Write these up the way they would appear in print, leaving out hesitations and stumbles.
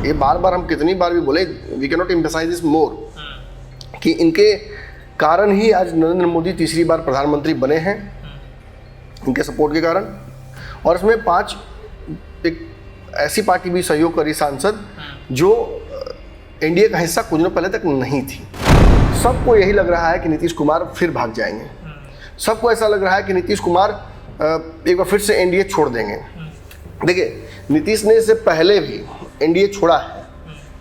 ये बार बार हम कितनी बार भी बोले, we can not emphasize this more, कि इनके कारण ही आज नरेंद्र मोदी तीसरी बार प्रधानमंत्री बने हैं, इनके सपोर्ट के कारण। और इसमें 5 एक ऐसी पार्टी भी सहयोग करी, सांसद जो एनडीए का हिस्सा कुछ दिनों पहले तक नहीं थी। सबको यही लग रहा है कि नीतीश कुमार फिर भाग जाएंगे, सबको ऐसा लग रहा है कि नीतीश कुमार एक बार फिर से एनडीए छोड़ देंगे। देखिए, नीतीश ने इससे पहले भी एनडीए छोड़ा है,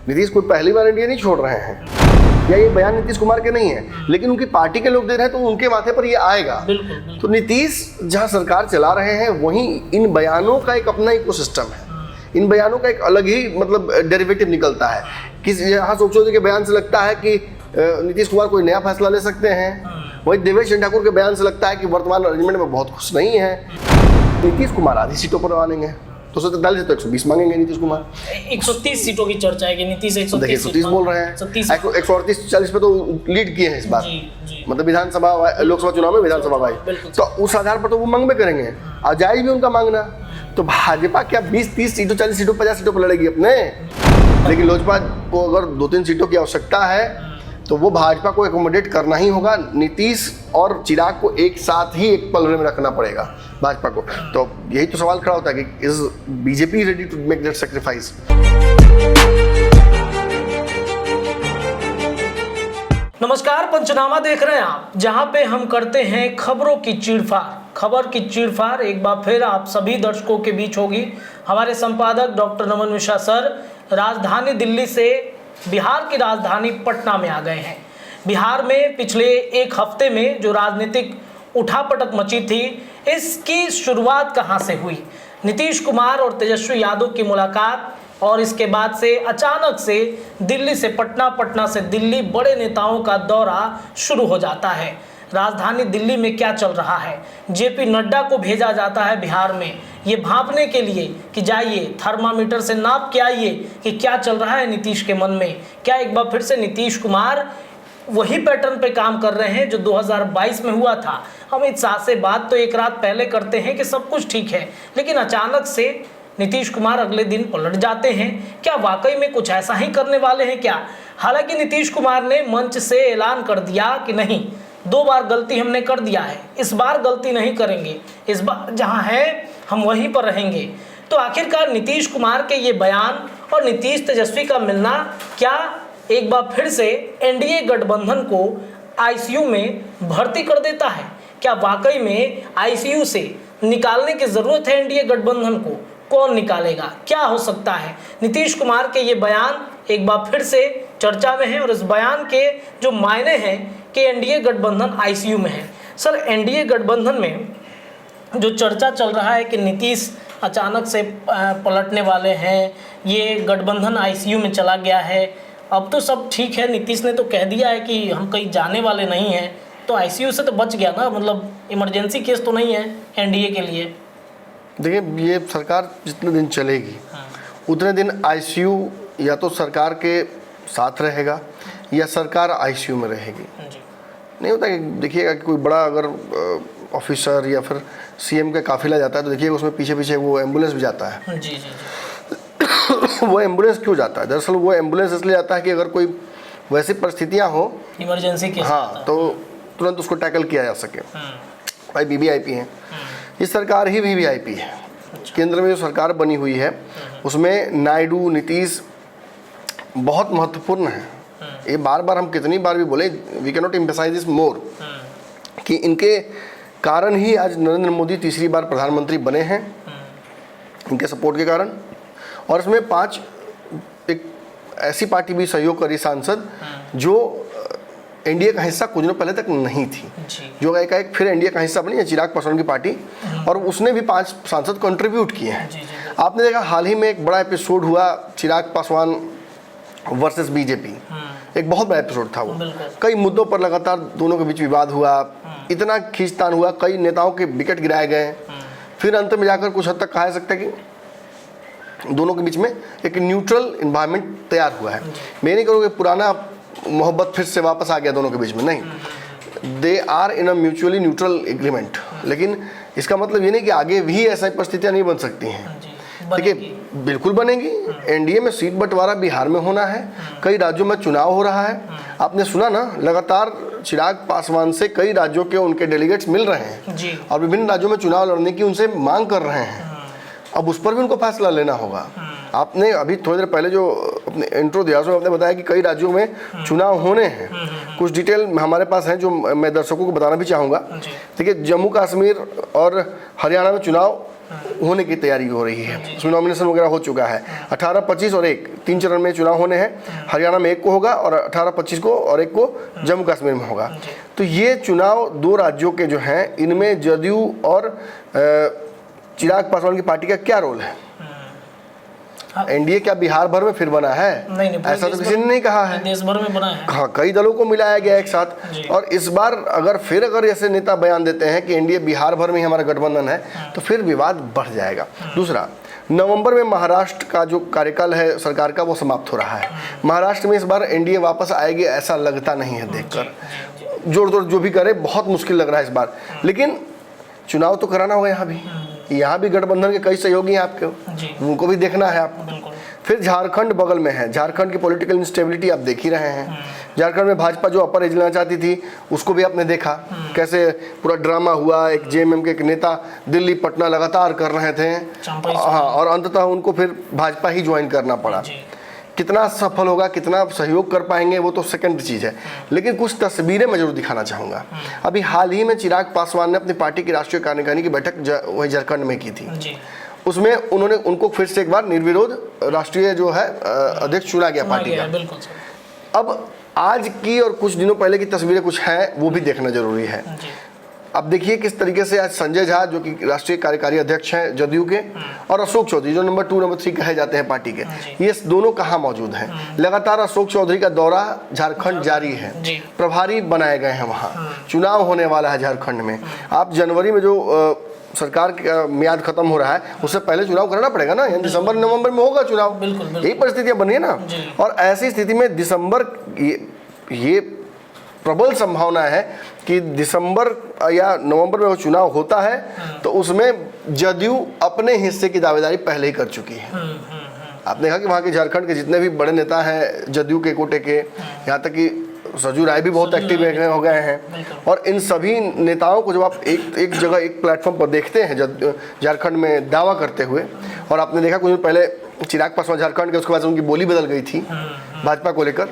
नीतीश कोई पहली बार एनडीए नहीं छोड़ रहे हैं, या ये बयान नीतीश कुमार के नहीं है, लेकिन उनकी पार्टी के लोग दे रहे हैं तो उनके माथे पर ये आएगा। बिल्कुल। तो नीतीश जहाँ सरकार चला रहे हैं वहीं इन बयानों का एक अपना इकोसिस्टम है, इन बयानों का एक अलग ही मतलब डेरिवेटिव निकलता है। किसी यहाँ सोचो के बयान से लगता है कि नीतीश कुमार कोई नया फैसला ले सकते हैं, वही देवेश चंद्र ठाकुर के बयान से लगता है कि वर्तमान अरेंजमेंट में बहुत खुश नहीं है। नीतीश कुमार आधी सीटों पर मानेंगे, 243 तो 120 मांगेंगे नीतीश कुमार। 130 सीटों की चर्चा है कि नीतीश 130 बोल रहे हैं, 138-40 पे तो लीड किए हैं इस बार, मतलब विधानसभा लोकसभा चुनाव में विधानसभा भाई, तो उस आधार पर तो वो मांगबे करेंगे और जायज भी उनका मांगना। तो भाजपा क्या 20-30 सीटों, 40 सीटों, 50 सीटों पर लड़ेगी अपने, लेकिन लोजपा को अगर 2-3 सीटों की आवश्यकता है तो वो भाजपा को एकोमोडेट करना ही होगा। नीतीश और चिराग को एक साथ ही एक पलड़े में रखना पड़ेगा भाजपा को। तो यही तो सवाल खड़ा होता है कि is BJP ready to make that sacrifice. नमस्कार, पंचनामा देख रहे हैं आप, जहां पे हम करते हैं खबरों की चीरफाड़। खबर की चीरफाड़ एक बार फिर आप सभी दर्शकों के बीच होगी। हमारे संपादक डॉक्टर नमन मिश्रा सर राजधानी दिल्ली से बिहार की राजधानी पटना में आ गए हैं। बिहार में पिछले एक हफ्ते में जो राजनीतिक उठापटक मची थी, इसकी शुरुआत कहां से हुई? नीतीश कुमार और तेजस्वी यादव की मुलाकात, और इसके बाद से अचानक से दिल्ली से पटना, पटना से दिल्ली बड़े नेताओं का दौरा शुरू हो जाता है। राजधानी दिल्ली में क्या चल रहा है? जेपी नड्डा को भेजा जाता है बिहार में ये भांपने के लिए कि जाइए थर्मामीटर से नाप के आइए कि क्या चल रहा है नीतीश के मन में। क्या एक बार फिर से नीतीश कुमार वही पैटर्न पे काम कर रहे हैं जो 2022 में हुआ था? अमित शाह से बात तो एक रात पहले करते हैं कि सब कुछ ठीक है, लेकिन अचानक से नीतीश कुमार अगले दिन पलट जाते हैं। क्या वाकई में कुछ ऐसा ही करने वाले हैं क्या? हालांकि नीतीश कुमार ने मंच से ऐलान कर दिया कि नहीं, 2 बार गलती हमने कर दिया है, इस बार गलती नहीं करेंगे, इस बार जहां है हम वहीं पर रहेंगे। तो आखिरकार नीतीश कुमार के ये बयान और नीतीश तेजस्वी का मिलना क्या एक बार फिर से एनडीए गठबंधन को आईसीयू में भर्ती कर देता है? क्या वाकई में आईसीयू से निकालने की जरूरत है एनडीए गठबंधन को? कौन निकालेगा? क्या हो सकता है? नीतीश कुमार के ये बयान एक बार फिर से चर्चा में है, और इस बयान के जो मायने हैं कि एनडीए गठबंधन आईसीयू में है। सर, एनडीए गठबंधन में जो चर्चा चल रहा है कि नीतीश अचानक से पलटने वाले हैं, ये गठबंधन आईसीयू में चला गया है, अब तो सब ठीक है, नीतीश ने तो कह दिया है कि हम कहीं जाने वाले नहीं हैं, तो आईसीयू से तो बच गया ना, मतलब इमरजेंसी केस तो नहीं है एनडीए के लिए। देखिए, ये सरकार जितने दिन चलेगी उतने दिन आईसीयू या तो सरकार के साथ रहेगा या सरकार आईसीयू में रहेगी। नहीं होता कि देखिएगा कि कोई बड़ा अगर ऑफिसर या फिर सीएम का काफिला जाता है तो देखिएगा उसमें पीछे पीछे वो एम्बुलेंस भी जाता है। जी। वो एम्बुलेंस क्यों जाता है? दरअसल वो एम्बुलेंस इसलिए जाता है कि अगर कोई वैसी परिस्थितियाँ हो, इमरजेंसी केस, हाँ, तो तुरंत उसको टैकल किया जा सके। भाई वीवीआईपी है, ये सरकार ही वीवीआईपी है। केंद्र में जो सरकार बनी हुई है उसमें नायडू, नीतीश बहुत महत्वपूर्ण है। ये बार बार हम कितनी बार भी बोले, we can not emphasize this more, कि इनके कारण ही आज नरेंद्र मोदी तीसरी बार प्रधानमंत्री बने हैं, इनके सपोर्ट के कारण। और इसमें 5 एक ऐसी पार्टी भी सहयोग करी, सांसद जो एनडीए का हिस्सा कुछ दिनों पहले तक नहीं थी, जो एक फिर एनडीए का हिस्सा बनी है, चिराग पासवान की पार्टी, और उसने भी 5 सांसद कंट्रीब्यूट किए हैं। आपने देखा हाल ही में एक बड़ा एपिसोड हुआ, चिराग पासवान वर्सेस बीजेपी, एक बहुत बड़ा एपिसोड था वो। कई मुद्दों पर लगातार दोनों के बीच विवाद हुआ, इतना खींचतान हुआ, कई नेताओं के विकेट गिराए गए, फिर अंत में जाकर कुछ हद तक कहा जा सकता है कि दोनों के बीच में एक न्यूट्रल इन्वायरमेंट तैयार हुआ है। मैं नहीं करूँगा पुराना मोहब्बत फिर से वापस आ गया दोनों के बीच में, नहीं, they are in a mutually neutral agreement. लेकिन इसका मतलब ये नहीं कि आगे भी ऐसा परिस्थितियाँ नहीं बन सकती हैं। देखिए बिल्कुल बनेगी। एनडीए में सीट बंटवारा बिहार में होना है, कई राज्यों में चुनाव हो रहा है। आपने सुना ना, लगातार चिराग पासवान से कई राज्यों के उनके डेलीगेट्स मिल रहे हैं जी। और विभिन्न राज्यों में चुनाव लड़ने की उनसे मांग कर रहे हैं। अब उस पर भी उनको फैसला लेना होगा। आपने अभी थोड़ी देर पहले जो अपने इंट्रो दिया उसमें आपने बताया कि कई राज्यों में चुनाव होने हैं। कुछ डिटेल हमारे पास हैं जो मैं दर्शकों को बताना भी चाहूँगा। देखिए, जम्मू कश्मीर और हरियाणा में चुनाव होने की तैयारी हो रही है, उसमें नॉमिनेशन वगैरह हो चुका है। 18, 25 और 1 3 चरण में चुनाव होने हैं। हरियाणा में 1 को होगा और 18, 25 को, और 1 को जम्मू कश्मीर में होगा। तो ये चुनाव 2 राज्यों के जो हैं, इनमें जदयू और चिराग पासवान की पार्टी का क्या रोल है? एनडीए क्या बिहार भर में फिर बना है? नहीं, ऐसा तो किसी ने नहीं कहा है। देश भर में बना है। हाँ, कई दलों को मिलाया गया एक साथ। और इस बार अगर ऐसे नेता बयान देते हैं कि एनडीए बिहार भर में ही हमारा गठबंधन है, तो फिर विवाद बढ़ जाएगा। दूसरा, नवंबर में महाराष्ट्र का जो कार्यकाल है सरकार का, वो समाप्त हो रहा है। महाराष्ट्र में इस बार एनडीए वापस आएगी ऐसा लगता नहीं है देखकर। जोड़ तोड़ जो भी करे, बहुत मुश्किल लग रहा है इस बार। लेकिन चुनाव तो कराना होगा यहाँ भी गठबंधन के कई सहयोगी हैं आपके, उनको भी देखना है आपको। फिर झारखंड बगल में है, झारखंड की पॉलिटिकल इंस्टेबिलिटी आप देख ही रहे हैं। झारखंड में भाजपा जो अपर एज लेना चाहती थी, उसको भी आपने देखा कैसे पूरा ड्रामा हुआ। एक जेएमएम के एक नेता दिल्ली पटना लगातार कर रहे थे, हाँ, और अंततः उनको फिर भाजपा ही ज्वाइन करना पड़ा। कितना सफल होगा, कितना सहयोग कर पाएंगे, वो तो सेकंड चीज़ है। लेकिन कुछ तस्वीरें मैं जरूर दिखाना चाहूँगा। अभी हाल ही में चिराग पासवान ने अपनी पार्टी की राष्ट्रीय कार्यकारिणी की बैठक वही झारखंड में की थी। उसमें उनको फिर से एक बार निर्विरोध राष्ट्रीय जो है अध्यक्ष चुना गया पार्टी का। बिल्कुल। अब आज की और कुछ दिनों पहले की तस्वीरें कुछ हैं, वो भी देखना जरूरी है। अब देखिए किस तरीके से आज संजय झा जो कि राष्ट्रीय कार्यकारी अध्यक्ष हैं जदयू के, और अशोक चौधरी जो नंबर 2 नंबर 3 कहे जाते हैं पार्टी के, ये दोनों कहाँ मौजूद हैं? लगातार अशोक चौधरी का दौरा झारखंड जारी है, प्रभारी बनाए गए हैं वहाँ। चुनाव होने वाला है झारखंड में। आप जनवरी में जो सरकार का म्याद खत्म हो रहा है, उससे पहले चुनाव करना पड़ेगा ना, यानी दिसंबर नवंबर में होगा चुनाव। यही परिस्थितियां बनी है ना। और ऐसी स्थिति में दिसंबर, ये प्रबल संभावना है कि दिसंबर या नवंबर में वो चुनाव होता है, तो उसमें जदयू अपने हिस्से की दावेदारी पहले ही कर चुकी है। आपने देखा कि वहाँ के झारखंड के जितने भी बड़े नेता हैं जदयू के कोटे के, यहाँ तक कि सजू राय भी बहुत एक्टिव हो गए हैं। और इन सभी नेताओं को जब आप एक जगह एक प्लेटफॉर्म पर देखते हैं झारखंड में दावा करते हुए, और आपने देखा कुछ दिन पहले चिराग पासवान झारखंड के, उसके बाद उनकी बोली बदल गई थी भाजपा को लेकर,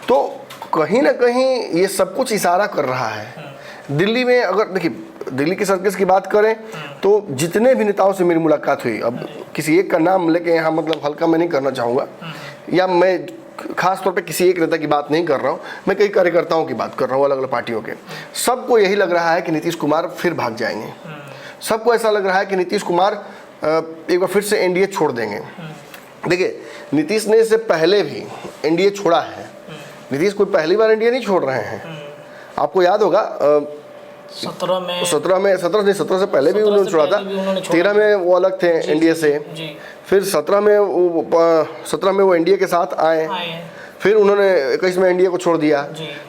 तो कहीं ना कहीं ये सब कुछ इशारा कर रहा है। दिल्ली में अगर देखिए, दिल्ली के सर्कस की बात करें तो जितने भी नेताओं से मेरी मुलाकात हुई, अब किसी एक का नाम लेके यहाँ मतलब हल्का मैं नहीं करना चाहूँगा, या मैं खास तौर पे किसी एक नेता की बात नहीं कर रहा हूँ, मैं कई कार्यकर्ताओं की बात कर रहा हूँ अलग अलग पार्टियों के। सबको यही लग रहा है कि नीतीश कुमार फिर भाग जाएंगे। सबको ऐसा लग रहा है कि नीतीश कुमार एक बार फिर से एनडीए छोड़ देंगे। देखिए, नीतीश ने इससे पहले भी एनडीए छोड़ा है। नीतीश कोई पहली बार एनडीए नहीं छोड़ रहे हैं। आपको याद होगा 17 से पहले भी उन्होंने छोड़ा था। 13 में वो अलग थे एनडीए से, फिर 17 में वो एनडीए के साथ आए, फिर उन्होंने 21 में एनडीए को छोड़ दिया।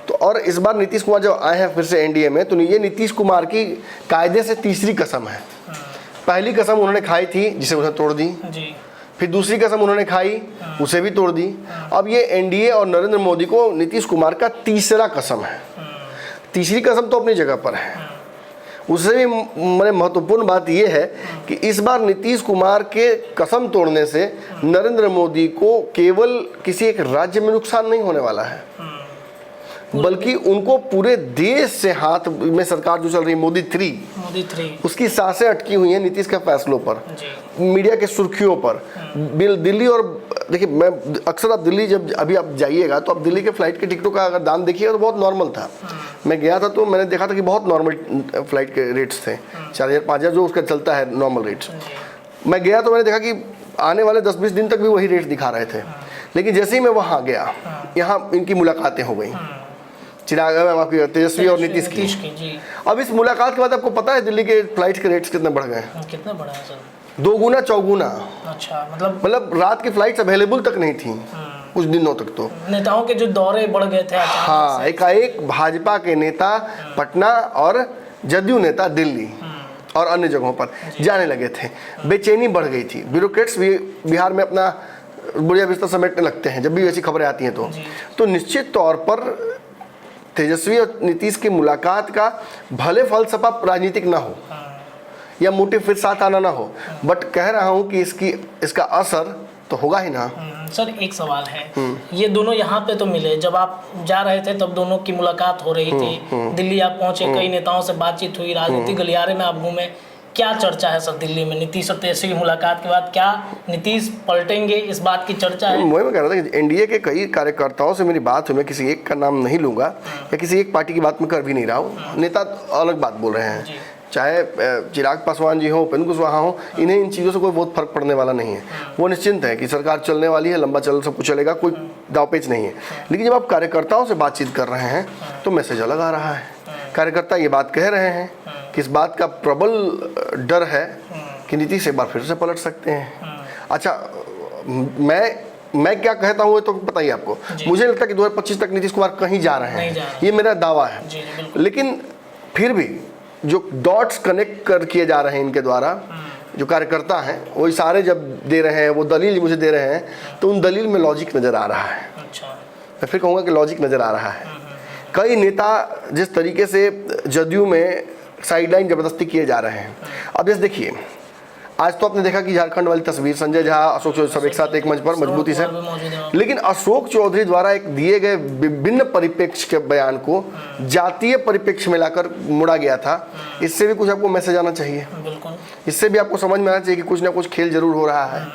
तो और इस बार नीतीश कुमार जब आए हैं फिर से एनडीए में, तो ये नीतीश कुमार की कायदे से तीसरी कसम है। पहली कसम उन्होंने खाई थी जिसे उन्हें तोड़ दी, फिर दूसरी कसम उन्होंने खाई, उसे भी तोड़ दी। अब ये एनडीए और नरेंद्र मोदी को नीतीश कुमार का तीसरा कसम है। तीसरी कसम तो अपनी जगह पर है। उससे भी महत्वपूर्ण बात यह है कि इस बार नीतीश कुमार के कसम तोड़ने से नरेंद्र मोदी को केवल किसी एक राज्य में नुकसान नहीं होने वाला है, बल्कि उनको पूरे देश से हाथ में सरकार जो चल रही है मोदी थ्री, उसकी सांसें अटकी हुई हैं नीतीश के फैसलों पर, मीडिया के सुर्खियों पर। दिल्ली, और देखिए मैं अक्सर आप दिल्ली जब अभी आप जाइएगा तो आप दिल्ली के फ्लाइट के टिकटों का अगर दाम देखिएगा तो बहुत नॉर्मल था। मैं गया था तो मैंने देखा था कि बहुत नॉर्मल फ्लाइट के रेट्स थे, 4,000 5,000 जो उसका चलता है नॉर्मल रेट्स। मैं गया तो मैंने देखा कि आने वाले 10-20 दिन तक भी वही रेट दिखा रहे थे। लेकिन जैसे ही मैं वहाँ गया, यहाँ इनकी मुलाकातें हो गई, चिराग आपकी तेजस्वी और नीतीश की। अब इस मुलाकात के बाद आपको पता है दिल्ली के फ्लाइट के रेट्स कितने बढ़ गए? कितना बढ़ा है सर? 2 गुना 4 गुना। अच्छा, मतलब रात की फ्लाइट्स अवेलेबल तक नहीं थी कुछ दिनों तक। तो नेताओं के जो दौरे बढ़ गए थे। हाँ, एकाएक भाजपा के नेता पटना और जदयू नेता दिल्ली, और अन्य जगहों पर जाने लगे थे, बेचैनी बढ़ गई थी। ब्यूरोक्रेट्स भी बिहार में अपना बुढ़िया बिस्तर समेटने लगते हैं जब भी ऐसी खबरें आती हैं तो निश्चित तौर पर तेजस्वी और नीतीश की मुलाकात का भले फलसफा राजनीतिक ना हो या मोटिव फिर साथ आना ना हो, बट कह रहा हूं कि इसका असर तो होगा ही ना। सर एक सवाल है, ये दोनों यहाँ पे तो मिले, जब आप जा रहे थे तब दोनों की मुलाकात हो रही थी, दिल्ली आप पहुंचे, कई नेताओं से बातचीत हुई, राजनीतिक गलियारे में आप घूमे, क्या चर्चा है सर दिल्ली में नीतीश और तेजस्वी की मुलाकात के बाद? क्या नीतीश पलटेंगे, इस बात की चर्चा है? वही मैं कह रहा था कि एनडीए के कई कार्यकर्ताओं से मेरी बात हुई, मैं किसी एक का नाम नहीं लूंगा या किसी एक पार्टी की बात मैं कर भी नहीं रहा हूँ, नेता अलग बात बोल रहे हैं, चाहे चिराग पासवान जी हो, उपेंद्र कुशवाहा हो, इन्हें इन चीज़ों से कोई बहुत फर्क पड़ने वाला नहीं है। वो निश्चिंत है कि सरकार चलने वाली है, लंबा चल सब कुछ चलेगा, कोई दावपेच नहीं है। लेकिन जब आप कार्यकर्ताओं से बातचीत कर रहे हैं तो मैसेज अलग आ रहा है। कार्यकर्ता ये बात कह रहे हैं कि इस बात का प्रबल डर है कि नीतीश एक बार फिर से पलट सकते हैं। अच्छा, मैं क्या कहता हूँ तो पता ही आपको, मुझे लगता है कि 2025 तक नीतीश कुमार कहीं जा रहे हैं, ये मेरा दावा है। लेकिन फिर भी जो डॉट्स कनेक्ट किए जा रहे हैं इनके द्वारा, जो कार्यकर्ता हैं वो इशारे जब दे रहे हैं, वो दलील मुझे दे रहे हैं, तो उन दलील में लॉजिक नज़र आ रहा है। मैं फिर कहूँगा कि लॉजिक नज़र आ रहा है। कई नेता जिस तरीके से जदयू में साइडलाइन ज़बरदस्ती किए जा रहे हैं, अब जैसे देखिए, आज तो आपने देखा कि झारखंड वाली तस्वीर, संजय झा, अशोक चौधरी सब एक साथ एक मंच पर मजबूती से, लेकिन अशोक चौधरी द्वारा एक दिए गए विभिन्न परिप्रेक्ष्य के बयान को जातीय परिप्रेक्ष्य में लाकर मुड़ा गया था। इससे भी कुछ आपको मैसेज आना चाहिए, इससे भी आपको समझ में आना चाहिए कि कुछ ना कुछ खेल जरूर हो रहा है।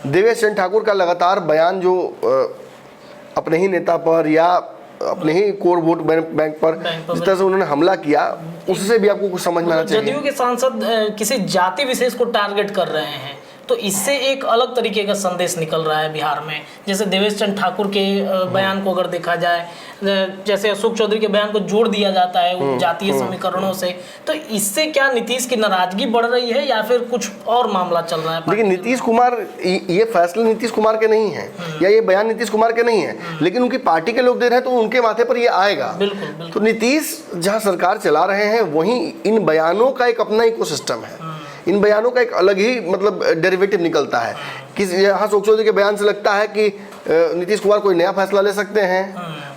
देवेश चंद्र ठाकुर का लगातार बयान जो अपने ही नेता पर या अपने ही कोर वोट बैंक पर जिस तरह से उन्होंने हमला किया, उससे भी आपको कुछ समझ में आना चाहिए। जदयू के सांसद किसी जाति विशेष को टारगेट कर रहे हैं, तो इससे एक अलग तरीके का संदेश निकल रहा है बिहार में। जैसे देवेश चंद्र ठाकुर के बयान को अगर देखा जाए, जैसे अशोक चौधरी के बयान को जोड़ दिया जाता है उन जातीय समीकरणों से, तो इससे क्या नीतीश की नाराजगी बढ़ रही है या फिर कुछ और मामला चल रहा है? लेकिन नीतीश कुमार, ये फैसले नीतीश कुमार के नहीं है या ये बयान नीतीश कुमार के नहीं है, लेकिन उनकी पार्टी के लोग दे रहे हैं तो उनके माथे पर ये आएगा। बिल्कुल। तो नीतीश जहाँ सरकार चला रहे हैं वहीं इन बयानों का एक अपना इकोसिस्टम है, इन बयानों का एक अलग ही मतलब डेरिवेटिव निकलता है। यहाँ अशोक चौधरी के बयान से लगता है कि नीतीश कुमार कोई नया फैसला ले सकते हैं,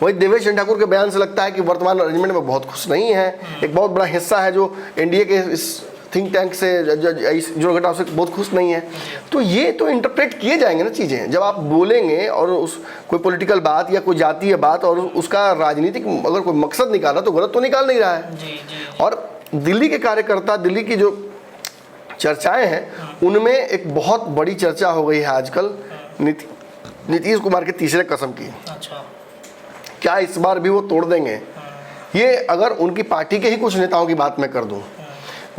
वही देवेश चंद्र ठाकुर के बयान से लगता है कि वर्तमान अरेंजमेंट में बहुत खुश नहीं है। एक बहुत बड़ा हिस्सा है जो एनडीए के इस थिंक टैंक से, जो घटाव से बहुत खुश नहीं है। तो ये तो इंटरप्रेट किए जाएंगे ना चीज़ें, जब आप बोलेंगे और उस कोई पॉलिटिकल बात या कोई जातीय बात और उसका राजनीतिक अगर कोई मकसद निकाला तो गलत तो निकाल नहीं रहा है। और दिल्ली के कार्यकर्ता, दिल्ली की जो चर्चाएं हैं उनमें एक बहुत बड़ी चर्चा हो गई है आजकल नीतीश कुमार के तीसरे कसम की। अच्छा, क्या इस बार भी वो तोड़ देंगे? ये अगर उनकी पार्टी के ही कुछ नेताओं की बात मैं कर दूं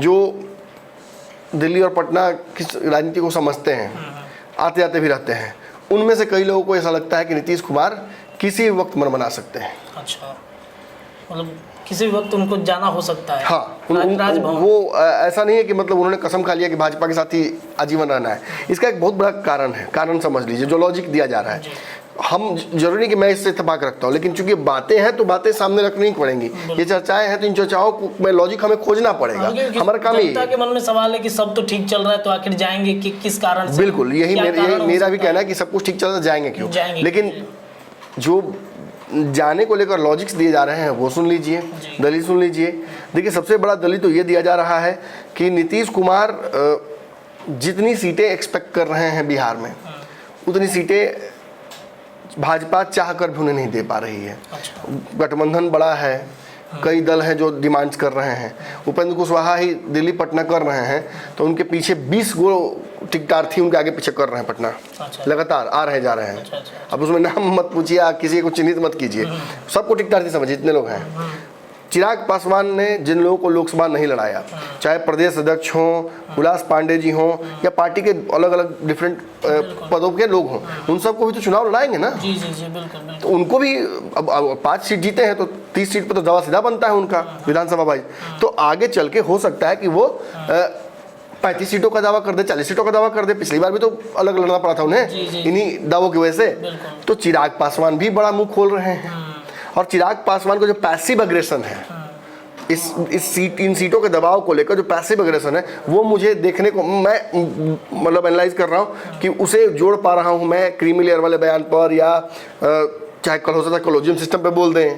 जो दिल्ली और पटना की राजनीति को समझते हैं, आते जाते भी रहते हैं, उनमें से कई लोगों को ऐसा लगता है कि नीतीश कुमार किसी वक्त मन बना सकते हैं। अच्छा, मतलब किसी वक्त उनको जाना हो सकता है। हाँ, वो ऐसा नहीं है कि मतलब उन्होंने कसम खा लिया कि भाजपा के साथ ही आजीवन रहना है। इसका एक बहुत बड़ा कारण है, कारण समझ लीजिए, जो लॉजिक दिया जा रहा है। हम जरूरी नहीं कि मैं इससे इत्तेफाक रखता हूँ, लेकिन चूंकि बातें हैं तो बातें सामने रखनी पड़ेंगी। ये चर्चाएं हैं तो इन चर्चाओं में लॉजिक हमें खोजना पड़ेगा। हमारा काम ही के मन में सवाल है कि सब तो ठीक चल रहा है तो आखिर जाएंगे कि किस कारण से? बिल्कुल, यही मेरा भी कहना है कि सब कुछ ठीक चल रहा है, जाएंगे क्यों? लेकिन जो जाने को लेकर लॉजिक्स दिए जा रहे हैं वो सुन लीजिए, दलील सुन लीजिए। देखिए, सबसे बड़ा दलील तो ये दिया जा रहा है कि नीतीश कुमार जितनी सीटें एक्सपेक्ट कर रहे हैं बिहार में, उतनी सीटें भाजपा चाह कर भी उन्हें नहीं दे पा रही है। गठबंधन बड़ा है, कई दल हैं जो डिमांड्स कर रहे हैं। उपेंद्र कुशवाहा ही दिल्ली पटना कर रहे हैं तो उनके पीछे 20 गो टिकटार्थी उनके आगे पीछे कर रहे हैं पटना। लगातार आ रहे जा रहे हैं। अब उसमें नाम मत पूछिए, किसी को चिन्हित मत कीजिए, सबको टिकटार्थी समझिए, इतने लोग हैं। चिराग पासवान ने जिन लोगों को लोकसभा नहीं लड़ाया, चाहे प्रदेश अध्यक्ष हों, हुलास पांडे जी हों या पार्टी के अलग अलग डिफरेंट पदों के लोग हों, उन सबको भी तो चुनाव लड़ाएंगे ना। जी जी जी, बिल्कुल। तो उनको भी अब 5 सीट जीते हैं तो 30 सीट पर तो दवा सीधा बनता है उनका विधानसभा वाइज। तो आगे चल के हो सकता है कि वो 35 सीटों का दावा कर दे, 40 सीटों का दावा कर दे। पिछली बार भी तो अलग लड़ना पड़ा था उन्हें इन्हीं दावों की वजह से। तो चिराग पासवान भी बड़ा मुंह खोल रहे हैं। और चिराग पासवान का जो पैसिव अग्रेशन है इन सीटों के दबाव को लेकर जो पैसिव एग्रेशन है वो मुझे देखने को, मैं मतलब एनालाइज कर रहा हूँ कि उसे जोड़ पा रहा हूँ मैं क्रीमी लेयर वाले बयान पर, या चाहे कल हो सकता है कॉलोजियम सिस्टम पे बोल दें,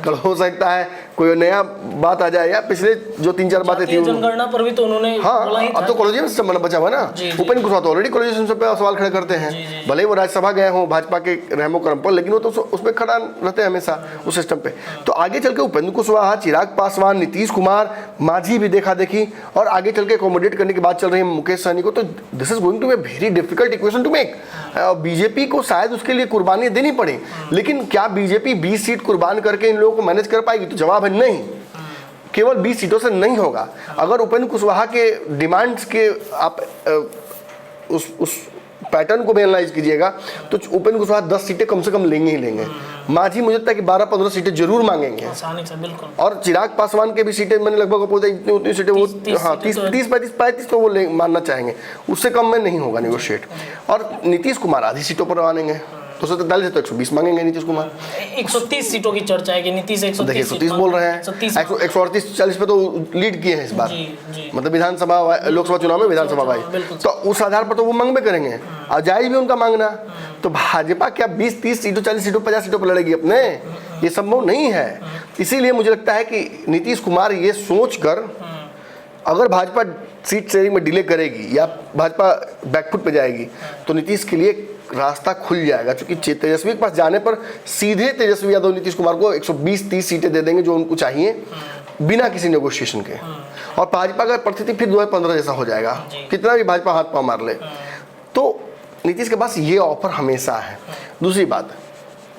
कल हो सकता है कोई नया बात आ जाए, या पिछले जो 3-4 बातें थी जनगणना पर भी तो उन्होंने बोला ही था। अब तो कॉलोजियम सिस्टम बना बचा हुआ ना, उपेंद्र कुशवाहा तो ऑलरेडी कॉलोजियम सिस्टम पे सवाल खड़े करते हैं, भले ही वो राज्यसभा गए हों भाजपा के रहमो करम पर, लेकिन वो तो उसमें खड़ा रहते हैं हमेशा उस सिस्टम पे। तो आगे चल के उपेंद्र कुशवाहा, चिराग पासवान, नीतीश कुमार, मांझी भी देखा देखी, और आगे चल के अकोमोडेट करने की बात चल रही है मुकेश सहनी को, तो this is going to be very difficult equation to make. BJP को शायद उसके लिए कुर्बानी देनी पड़े, लेकिन क्या बीजेपी 20 सीट कुर्बान करके इन लोगों को मैनेज कर पाएगी? तो जवाब है नहीं, केवल 20 सीटों से नहीं होगा। अगर उपेंद्र कुशवाहा के डिमांड्स के आप उस पैटर्न को भी एनालाइज कीजिएगा तो उपेंद्र कुशवाहा 10 सीटें कम से कम लेंगे ही लेंगे। मांझी मुझे लगता है कि 12-15 सीटें जरूर मांगेंगे, और चिराग पासवान के भी सीटें मैंने लगभग उतनी सीटें वो 30-35 तो वो मानना चाहेंगे, उससे कम में नहीं होगा निगोशिएट। और नीतीश कुमार आधी सीटों पर मानेंगे, 243 से तो 120 मांगेंगे नीतीश कुमार। 130 सीटों की चर्चा है कि नीतीश 130 बोल रहे हैं, 138-40 पे तो लीड किए हैं इस बार, मतलब विधानसभा लोकसभा चुनाव में विधानसभा वाइज, तो उस आधार पर तो वो मांगबे करेंगे, और जायज भी उनका मांगना। तो भाजपा क्या 20-30 सीटों, 40 सीटों, 50 सीटों पर लड़ेगी अपने? ये संभव नहीं है। इसीलिए मुझे लगता है कि नीतीश कुमार ये सोच कर, अगर भाजपा सीट शेयरिंग में डिले करेगी या भाजपा बैकफुट पे जाएगी, तो नीतीश के लिए रास्ता खुल जाएगा, क्योंकि तेजस्वी के पास जाने पर सीधे तेजस्वी यादव नीतीश कुमार को 120-30 सीटें दे देंगे जो उनको चाहिए, बिना किसी नेगोशिएशन के। और भाजपा का परिस्थिति फिर 2015 जैसा हो जाएगा, कितना भी भाजपा हाथ पांव मार ले। तो नीतीश के पास ये ऑफर हमेशा है। दूसरी बात,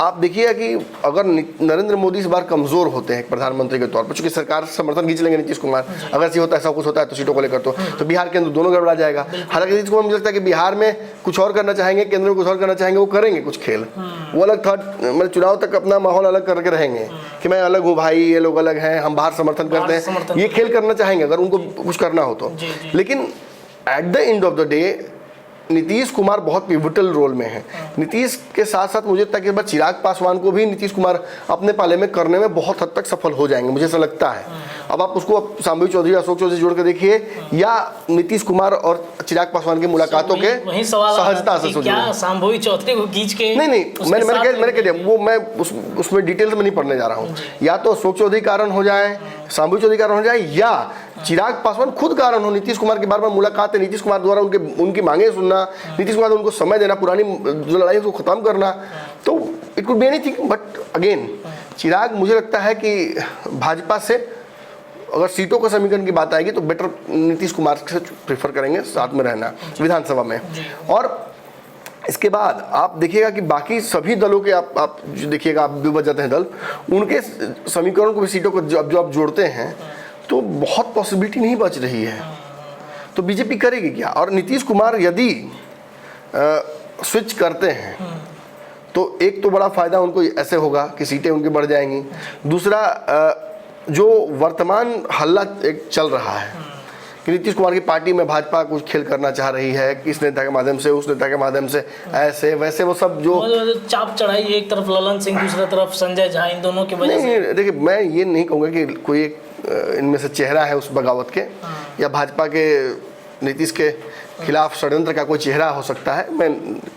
आप देखिएगा कि अगर नरेंद्र मोदी इस बार कमजोर होते हैं प्रधानमंत्री के तौर पर, चूंकि सरकार समर्थन खींच लेंगे नीतीश कुमार, अगर ऐसा होता है, ऐसा कुछ होता है तो सीटों को लेकर तो बिहार के अंदर दोनों गड़बड़ा जाएगा। हालांकि नीतीश कुमार मुझे लगता है कि बिहार में कुछ और करना चाहेंगे, केंद्र में कुछ और करना चाहेंगे, वो करेंगे कुछ खेल, वो अलग मतलब चुनाव तक अपना माहौल अलग करके रहेंगे कि मैं अलग हूँ भाई, ये लोग अलग हैं, हम बाहर समर्थन करते हैं, ये खेल करना चाहेंगे अगर उनको कुछ करना हो तो। लेकिन at the end of the day Nitish Kumar बहुत पिवटल रोल में है। नीतीश के साथ साथ मुझे लगता है कि चिराग पासवान को भी नीतीश कुमार अपने पाले में करने में बहुत हद तक सफल हो जाएंगे, मुझे ऐसा लगता है। अब आप उसको शांभवी चौधरी, अशोक चौधरी जोड़ कर देखिए, या नीतीश कुमार और चिराग पासवान की मुलाकातों के सहजता से सोचिए। शांभवी चौधरी को खींच के नहीं, मैंने कह दिया वो, मैं उसमें डिटेल्स में नहीं पढ़ने जा रहा हूँ। या तो अशोक चौधरी कारण हो जाए, शांभवी चौधरी कारण हो जाए, या चिराग पासवान खुद कारण हो। नीतीश कुमार की बार-बार मुलाकातें, नीतीश कुमार द्वारा उनकी मांगे सुनना, नीतीश कुमार उनको समय देना, पुरानी जो लड़ाई उसको खत्म करना, तो it could be anything. But again Chirag, मुझे लगता है कि भाजपा से अगर सीटों का समीकरण की बात आएगी तो बेटर नीतीश कुमार से प्रेफर करेंगे साथ में रहना विधानसभा में। और इसके बाद आप देखिएगा कि बाकी सभी दलों के आप जो देखिएगा, आप विभक्त जाते हैं दल, उनके समीकरण को भी, सीटों को जो आप जोड़ते हैं तो बहुत पॉसिबिलिटी नहीं बच रही है। तो बीजेपी करेगी क्या? और नीतीश कुमार यदि स्विच करते हैं तो एक तो बड़ा फायदा उनको ऐसे होगा कि सीटें उनकी बढ़ जाएंगी। दूसरा, जो वर्तमान हल्ला एक चल रहा है कि नीतीश कुमार की पार्टी में भाजपा कुछ खेल करना चाह रही है, कि इस नेता के माध्यम से, उस नेता के माध्यम से, ऐसे वैसे, वो सब जो चाप चढ़ाई, एक तरफ ललन सिंह, दूसरी तरफ संजय झा, इन दोनों की वजह से। देखिए, मैं ये नहीं कहूँगा कि कोई एक इनमें से चेहरा है उस बगावत के, या भाजपा के नीतीश के खिलाफ षड्यंत्र का कोई चेहरा हो सकता है। मैं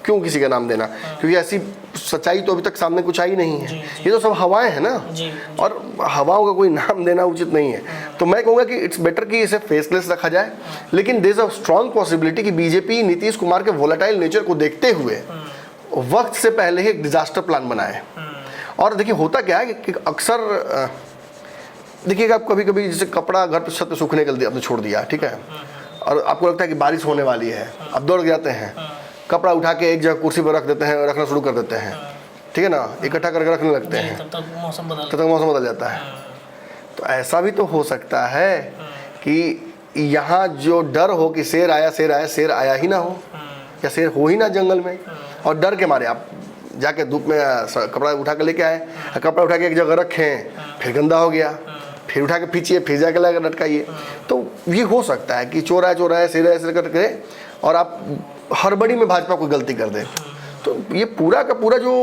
क्यों किसी का नाम देना, क्योंकि ऐसी सच्चाई तो अभी तक सामने कुछ आई नहीं है। ये तो सब हवाएं हैं ना, और हवाओं का कोई नाम देना उचित नहीं है। तो मैं कहूँगा कि इट्स बेटर कि इसे फेसलेस रखा जाए, लेकिन there is a strong possibility कि बीजेपी नीतीश कुमार के वोलेटाइल नेचर को देखते हुए वक्त से पहले ही एक डिजास्टर प्लान बनाए। और देखिए होता क्या है कि अक्सर देखिएगा, आप कभी कभी जैसे कपड़ा घर पर छत पे सूखने के लिए आपने छोड़ दिया, ठीक है, और आपको लगता है कि बारिश होने वाली है, आप दौड़ जाते हैं, कपड़ा उठा के एक जगह कुर्सी पर रख देते हैं, रखना शुरू कर देते हैं, ठीक है ना, इकट्ठा करके रखने लगते हैं, तब तक मौसम बदल जाता है। तो ऐसा भी तो हो सकता है कि यहाँ जो डर हो कि शेर आया, शेर आया ही ना हो, या शेर हो ही ना जंगल में, और डर के मारे आप जाके धूप में कपड़ा उठा के लेके आए, कपड़ा उठा के एक जगह रखें, फिर गंदा हो गया, फिर उठा के पीछे, फिर जाके लगा लटकाइए। तो ये हो सकता है कि चोर आया शेर करके, और आप हड़बड़ी में भाजपा को गलती कर दें। तो ये पूरा का पूरा जो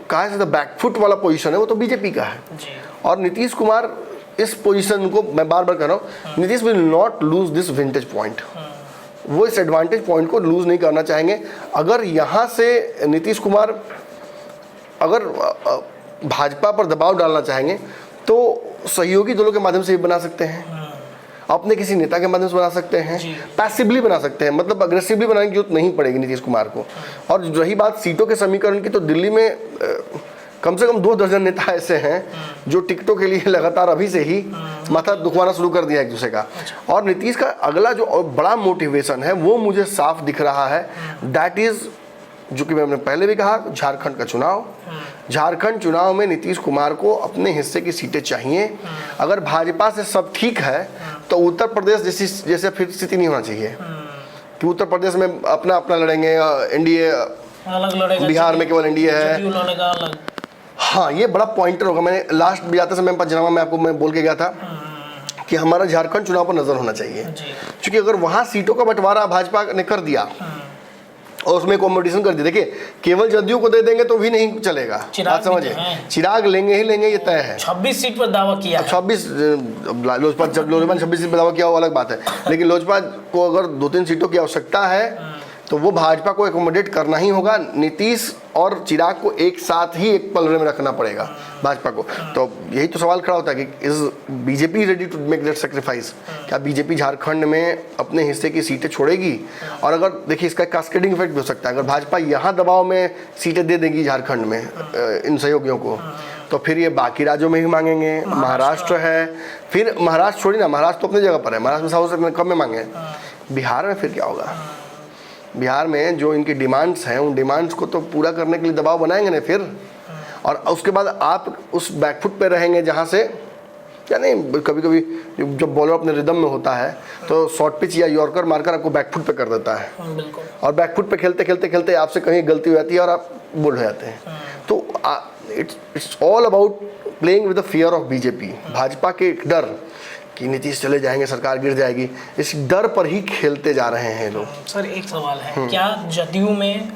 कहा जाता है बैकफुट वाला पोजीशन है, वो तो बीजेपी का है। और नीतीश कुमार इस पोजीशन को, मैं बार बार कह रहा हूँ, Nitish will not lose this vintage point. वो इस एडवांटेज पॉइंट को लूज नहीं करना चाहेंगे। अगर यहाँ से नीतीश कुमार अगर भाजपा पर दबाव डालना चाहेंगे तो सहयोगी दलों के माध्यम से भी बना सकते हैं, अपने किसी नेता के माध्यम से बना सकते हैं, पैसिवली बना सकते हैं, मतलब अग्रेसिवली बनाने की जरूरत नहीं पड़ेगी नीतीश कुमार को। और रही बात सीटों के समीकरण की, तो दिल्ली में कम से कम 2 दर्जन नेता ऐसे हैं जो टिकटों के लिए लगातार अभी से ही माथा दुखवाना शुरू कर दिया एक दूसरे का। और नीतीश का अगला जो और बड़ा मोटिवेशन है वो मुझे साफ दिख रहा है, दैट इज, जो कि मैंने पहले भी कहा, झारखंड का चुनाव। झारखंड चुनाव में नीतीश कुमार को अपने हिस्से की सीटें चाहिए। अगर भाजपा से सब ठीक है तो उत्तर प्रदेश जैसे फिर स्थिति नहीं होना चाहिए कि उत्तर प्रदेश में अपना अपना लड़ेंगे, एनडीए अलग लड़ेगा, बिहार में केवल एनडीए है। हाँ, ये बड़ा पॉइंटर होगा। मैंने लास्ट भी जाते समय पंचनामा में आपको मैं बोल के गया था कि हमारा झारखंड चुनाव पर नजर होना चाहिए, क्योंकि अगर वहाँ सीटों का बंटवारा भाजपा ने कर दिया और उसमें कॉम्पिटिशन कर दी, देखिए केवल जदयू को दे देंगे तो भी नहीं चलेगा, बात समझिए। चिराग लेंगे ही लेंगे, ये तय है। 26 सीट पर दावा किया, 26 लोजपा 26 सीट पर दावा किया, वो अलग बात है, लेकिन लोजपा को अगर 2-3 सीटों की आवश्यकता है तो वो भाजपा को एकोमोडेट करना ही होगा। नीतीश और चिराग को एक साथ ही एक पलड़े में रखना पड़ेगा भाजपा को। तो यही तो सवाल खड़ा होता है कि is BJP ready to make that sacrifice? क्या बीजेपी झारखंड में अपने हिस्से की सीटें छोड़ेगी? और अगर देखिए इसका कास्केडिंग इफेक्ट भी हो सकता है, अगर भाजपा यहाँ दबाव में सीटें दे देगी झारखंड में इन सहयोगियों को, तो फिर ये बाकी राज्यों में भी मांगेंगे। महाराष्ट्र है, फिर महाराष्ट्र छोड़ी ना, महाराष्ट्र तो अपनी जगह पर है, महाराष्ट्र में 100 से कम में मांगे। बिहार में फिर क्या होगा? बिहार में जो इनकी डिमांड्स हैं उन डिमांड्स को तो पूरा करने के लिए दबाव बनाएंगे ना फिर, और उसके बाद आप उस बैकफुट पे रहेंगे जहाँ से, या नहीं, कभी कभी जब बॉलर अपने रिदम में होता है तो शॉर्ट पिच या यॉर्कर मारकर आपको बैकफुट पे कर देता है, और बैकफुट पे खेलते खेलते खेलते आपसे कहीं गलती हो जाती है और आप बोल्ड हो जाते हैं। तो it's all about playing with the fear of BJP. Bhajpa के डर कि नीतीश चले जाएंगे, सरकार गिर जाएगी, इस डर पर ही खेलते जा रहे हैं लोग। सर एक सवाल है, क्या जदयू में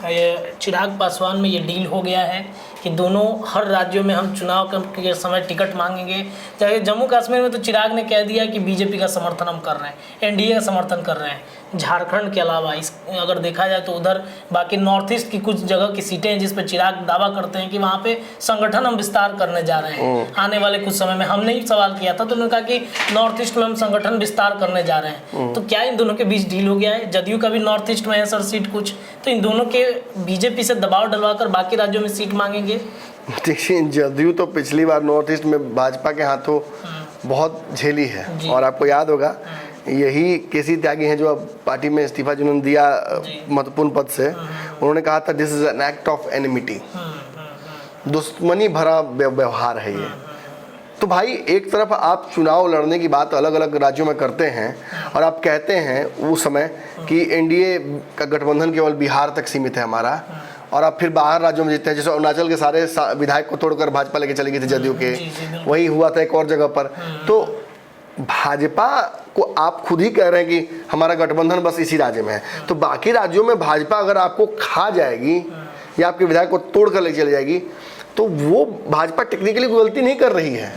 चिराग पासवान में ये डील हो गया है कि दोनों हर राज्यों में हम चुनाव के समय टिकट मांगेंगे? चाहे जम्मू कश्मीर में तो चिराग ने कह दिया कि बीजेपी का समर्थन हम कर रहे हैं, एनडीए का समर्थन कर रहे हैं। झारखंड के अलावा इस अगर देखा जाए तो उधर बाकी नॉर्थ ईस्ट की कुछ जगह की सीटें हैं जिस पर चिराग दावा करते हैं कि वहाँ पे संगठन हम विस्तार करने जा रहे हैं आने वाले कुछ समय में। हमने ही सवाल किया था तो उन्होंने कहा कि नॉर्थ ईस्ट में हम संगठन विस्तार करने जा रहे हैं। तो क्या इन दोनों के बीच डील हो गया है? जदयू का भी नॉर्थ ईस्ट में है सर सीट कुछ, तो इन दोनों के बीजेपी से दबाव डलवाकर बाकी राज्यों में सीट मांगेंगे? देखिए, जदयू तो पिछली बार नॉर्थ ईस्ट में भाजपा के हाथों बहुत झेली है, और आपको याद होगा यही केसी त्यागी हैं जो अब पार्टी में इस्तीफा जिन्होंने दिया महत्वपूर्ण पद से, उन्होंने कहा था this is an act of enmity, दुश्मनी भरा व्यवहार है ये। तो भाई एक तरफ आप चुनाव लड़ने की बात अलग अलग राज्यों में करते हैं और आप कहते हैं उस समय कि एनडीए का गठबंधन केवल बिहार तक सीमित है हमारा, और आप फिर बाहर राज्यों में जीतते हैं। जैसे अरुणाचल के सारे विधायक को तोड़कर भाजपा लेके चली गई थी जदयू के, वही हुआ था एक और जगह पर। तो भाजपा को आप खुद ही कह रहे हैं कि हमारा गठबंधन बस इसी राज्य में है, तो बाकी राज्यों में भाजपा अगर आपको खा जाएगी या आपके विधायक को तोड़ कर ले चली जाएगी तो वो भाजपा टेक्निकली कोई गलती नहीं कर रही है।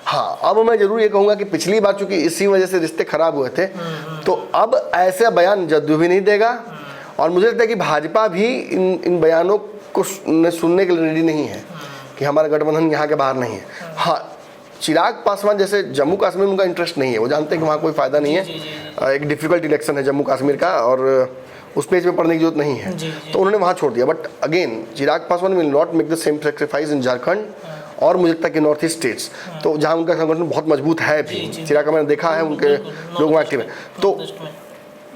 हाँ, अब मैं जरूर ये कहूँगा कि पिछली बार चूंकि इसी वजह से रिश्ते खराब हुए थे, तो अब ऐसा बयान जदयू भी नहीं देगा, और मुझे लगता है कि भाजपा भी इन बयानों को सुनने के लिए रेडी नहीं है कि हमारा गठबंधन यहाँ के बाहर नहीं है। हाँ, चिराग पासवान जैसे जम्मू कश्मीर में उनका इंटरेस्ट नहीं है, वो जानते हैं कि वहाँ कोई फ़ायदा नहीं है, एक डिफ़िकल्ट इलेक्शन है जम्मू कश्मीर का और उस पेज में पढ़ने की जरूरत नहीं है, तो उन्होंने वहाँ छोड़ दिया। But again Chirag Paswan will not make the same sacrifice in Jharkhand और मुझे लगता है कि नॉर्थ ईस्ट स्टेट्स, तो जहाँ उनका संगठन बहुत मजबूत है भी, चिराग का मैंने देखा है उनके लोग वहाँ एक्टिव है। तो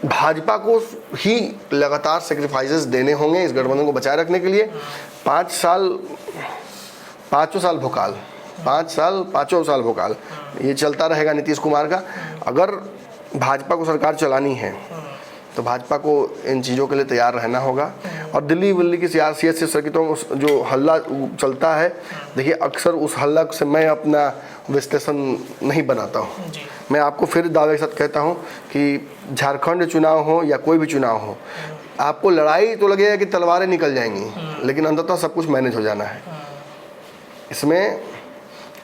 भाजपा को ही लगातार सेक्रीफाइसेस देने होंगे इस गठबंधन को बचाए रखने के लिए। 5 साल 5 साल भोकाल, 5 साल भोकाल ये चलता रहेगा नीतीश कुमार का। अगर भाजपा को सरकार चलानी है तो भाजपा को इन चीज़ों के लिए तैयार रहना होगा। और दिल्ली की सियासी सर्किटों में जो हल्ला चलता है, देखिए अक्सर उस हल्ला से मैं अपना विश्लेषण नहीं बनाता हूँ। मैं आपको फिर दावे के साथ कहता हूँ कि झारखंड चुनाव हो या कोई भी चुनाव हो, आपको लड़ाई तो लगेगा कि तलवारें निकल जाएंगी, लेकिन अंततः सब कुछ मैनेज हो जाना है। इसमें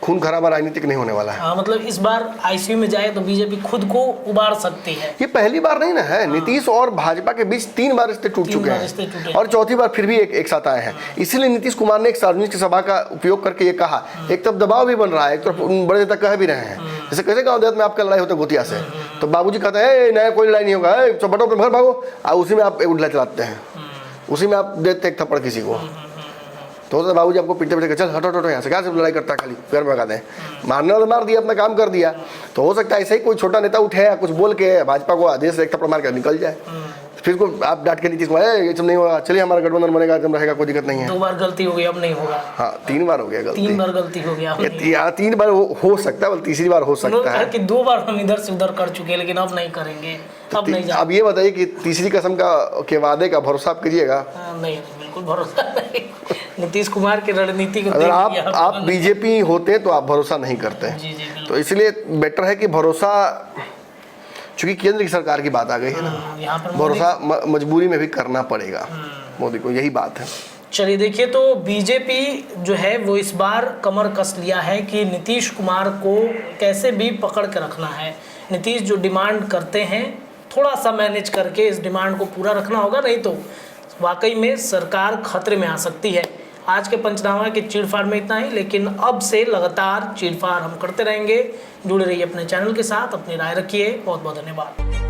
खून खराबा राजनीतिक नहीं होने वाला है। हाँ, मतलब इस बार आईसीयू में जाए तो बीजेपी खुद को उबार सकती है। ये पहली बार नहीं ना है, नीतीश और भाजपा के बीच 3 बार रिश्ते टूट चुके हैं और चौथी बार फिर भी एक साथ आए हैं। इसीलिए नीतीश कुमार ने एक सार्वजनिक सभा का उपयोग करके ये कहा, एक तरफ दबाव भी बन रहा है, एक तरफ बड़े नेता कह भी रहे हैं, जैसे कैसे गाँव देहात में आपका लड़ाई होता है गोतिया से, तो बाबूजी कहते हैं नया कोई लड़ाई नहीं होगा, चौपटों पर घर भागो, और उसी में आप उल्टा चलाते हैं, उसी में आप देते एक थप्पड़ किसी को, तो बाबूजी आपको पीछे पीछे चल हटो हटो यहाँ से, क्या सब लड़ाई करता है, खाली घर में भगाते हैं, मारने वाला मार दिया, अपना काम कर दिया। तो हो सकता है ऐसे ही कोई छोटा नेता उठे या कुछ बोल के भाजपा को आदेश से एक थप्पड़ मार कर निकल जाए, फिर को आप डांट के नीतीश कुमार ये सब नहीं होगा, चलिए हमारा गठबंधन बनेगा, जब रहेगा, कोई दिक्कत नहीं है। 2 बार गलती हो गई, अब नहीं होगा। हाँ 3 बार हो गया गलती, 3 बार गलती हो गया, 3 बार हो सकता है, तीसरी बार हो सकता है कि 2 बार हम इधर से उधर कर चुके हैं, लेकिन अब नहीं करेंगे, अब नहीं। अब ये बताइए कि तीसरी कसम के वादे का भरोसा आप कीजिएगा? नहीं, बिल्कुल भरोसा नहीं। नीतीश कुमार की रणनीति को अगर आप बीजेपी होते तो आप भरोसा नहीं करते। जी, तो इसलिए बेटर है कि भरोसा, चूंकि केंद्र की सरकार की बात आ गई है ना, यहाँ पर भरोसा मजबूरी में भी करना पड़ेगा मोदी को, यही बात है। चलिए देखिए, तो बीजेपी जो है वो इस बार कमर कस लिया है कि नीतीश कुमार को कैसे भी पकड़ के रखना है। नीतीश जो डिमांड करते हैं थोड़ा सा मैनेज करके इस डिमांड को पूरा रखना होगा, नहीं तो वाकई में सरकार खतरे में आ सकती है। आज के पंचनामा के चीरफाड़ में इतना ही, लेकिन अब से लगातार चीरफाड़ हम करते रहेंगे। जुड़े रहिए अपने चैनल के साथ, अपनी राय रखिए। बहुत बहुत धन्यवाद।